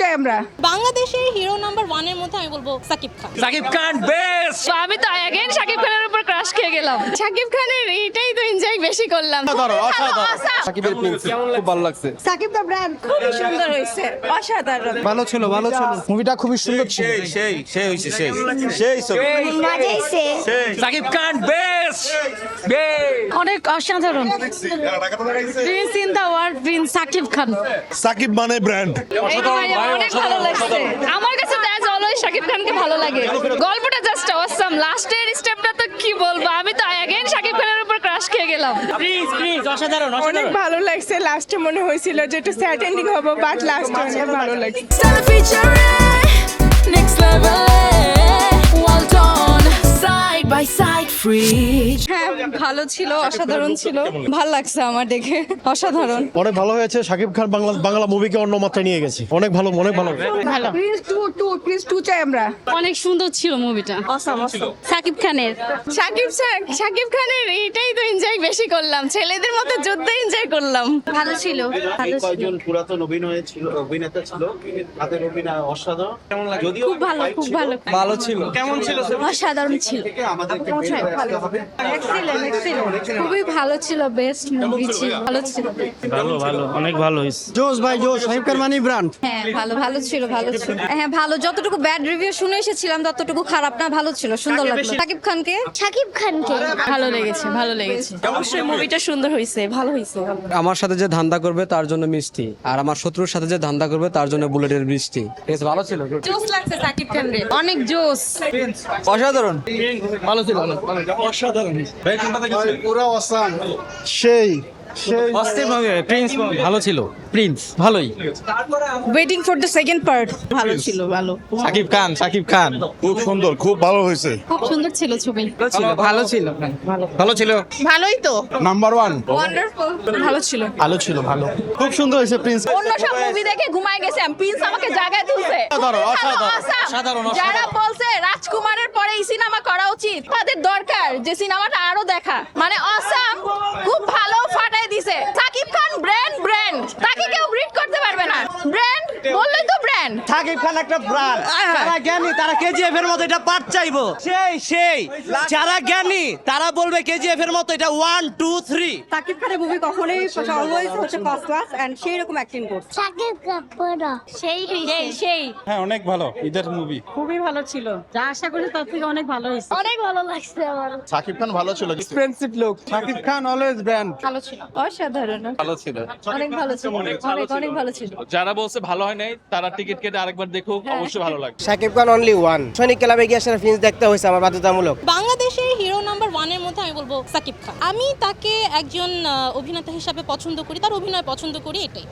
চাই আমরা। বাংলাদেশের হিরো নাম্বার 1 এর মধ্যে আমি বলবো সাকিব খান। সাকিব খান বেস্ট। আমি তো अगेन সাকিব খানের উপর ক্রাশ খেয়ে গেলাম। সাকিব খানের এইটাই তো এনজয় বেশি করলাম। সাকিবের প্রিন্স খুব ভালো লাগছে। সাকিব দা ব্র্যান্ড খুবই সুন্দর হয়েছে, অসাধারণ। ভালো ছিল মুভিটা খুবই সুন্দর ছিল। সাকিব খান বেস্ট। অনেক অসাধারণ। Prince in the world, prince Shakib Khan. Shakib মানে ব্র্যান্ড। অনেক ভালো লাগছে আমার কাছে। তো অ্যাজ অলওয়েজ সাকিব খানকে ভালো লাগে। গল্পটা জাস্ট অসাম। লাস্টের স্টেপটা তো কি বলবো, আমি তো अगेन সাকিব খানের উপর ক্রাশ খেয়ে গেলাম। প্লিজ অসাধারণ অনেক ভালো লাগছে। লাস্টে মনে হয়েছিল যে একটু স্যাড এন্ডিং হবে, বাট লাস্টে অনেক ভালো লাগছে। হ্যাঁ ভালো ছিল, অসাধারণ ছিল, ভালো লাগছে আমার দেখে, অসাধারণ। অনেক ভালো হয়েছে। সাকিব খান বাংলা মুভিকে অন্য মাত্রায় নিয়ে গেছে। অনেক ভালো ভালো। প্রিন্স টু চাই আমরা। অনেক সুন্দর ছিল মুভিটা। সাকিব খানের সাকিব খানের এইটাই তো এনজয় বেশি করলাম। ছেলেদের মতো যুদ্ধ এনজয় করলাম। ভালো ছিল। কয়েকজন পুরাতন অভিনেতা ছিল, তাদের অভিনয় অসাধারণ। যদিও খুব ভালো, খুব ভালো, ভালো ছিল। কেমন ছিল অসাধারণ ছিল। আমাদেরকে খুবই ভালো ছিল, বেস্ট মুভি ছিল, ভালো ছিল। ভালো অনেক ভালো হয়েছে। জোস ভাই জোস। সাকিব খান মানে ব্র্যান্ড। হ্যাঁ ভালো ছিল, ভালো ছিল। হ্যাঁ ভালো, যতটুকু ব্যাড রিভিউ শুনে এসেছিলাম ততটুকু খারাপ না, ভালো ছিল, সুন্দর লাগলো। সাকিব খানকে ভালো লেগেছে। অবশ্যই মুভিটা সুন্দর হয়েছে, ভালো হয়েছে। আমার সাথে যে ধান্দা করবে তার জন্য মিষ্টি, আর আমার শত্রুর সাথে যে ধান্দা করবে তার জন্য বুলেটের বৃষ্টি। বেশ ভালো ছিল। জোস লাগছে সাকিব খানরে, অনেক জোস। অসাধারণ। ভালো ছিল। অসাধারণ। পুরো অসাম। সেই অস্থির ভাবে প্রিন্স ভালো ছিল। প্রিন্স ভালোই। Waiting for the second part. ভালো ছিল, ভালো। সাকিব খান খুব সুন্দর, খুব ভালো হয়েছে। খুব সুন্দর ছিল ছবি। ভালো ছিল। ভালোই তো। নাম্বার 1 ওয়ান্ডারফুল, ভালো ছিল। ভালো খুব সুন্দর হয়েছে। প্রিন্স অন্য সব মুভি দেখে ঘুমায় গেছে, প্রিন্স আমাকে জাগায় তুলছে। অসাধারণ। যারা বলছে রাজকুমারের পরে এই সিনেমা করা উচিত, তাদের দরকার যে সিনেমাটা আরো দেখা। মানে অসাম, খুব ভালো ফাটাই দিছে। সাকিব খান ব্র্যান্ড, তাকে কেউ ব্রিড করতে পারবে না। ব্র্যান্ড বললেই তো ব্র্যান্ড। সাকিব খান একটা ব্র্যান্ড। যারা জ্ঞানী তারা কেজিএফ এর মতো এটা পার্ট চাইবো। সেই যারা জ্ঞানী তারা বলবে কেজিএফ এর মতো এটা 1 2 3। সাকিব খানের মুভি কখনোই অলওয়েজ হচ্ছে ফার্স্ট ক্লাস এন্ড সেই রকম অ্যাক্টিং করছে। সাকিব কাপুর সেই হ্যাঁ অনেক ভালো। ঈদের মুভি খুবই ভালো ছিল। যা আশা করি তার থেকে অনেক ভালো হয়েছে। অনেক ভালো লাগছে আমার। সাকিব খান ভালো ছিল। Expensive look. Shakib Khan always brand. ভালো ছিল, অসাধারণ, ভালো ছিল। অনেক ভালো ছিল, অনেক ভালো ছিল। যারা বলছে ভালো হয় নাই তারা টিকিট কেটে আরেকবার দেখুক, অবশ্যই ভালো লাগবে। Shakib Khan only one. সৈনিক ক্লাবে গিয়ে আসলে ফিল্ম দেখতে হয়েছে আমার বাধ্যতামূলক। বাংলাদেশের হিরো নাম্বার 1 এর মধ্যে আমি বলবো সাকিব খান। আমি তাকে একজন অভিনেতা হিসাবে পছন্দ করি, তার অভিনয় পছন্দ করি, এটাই।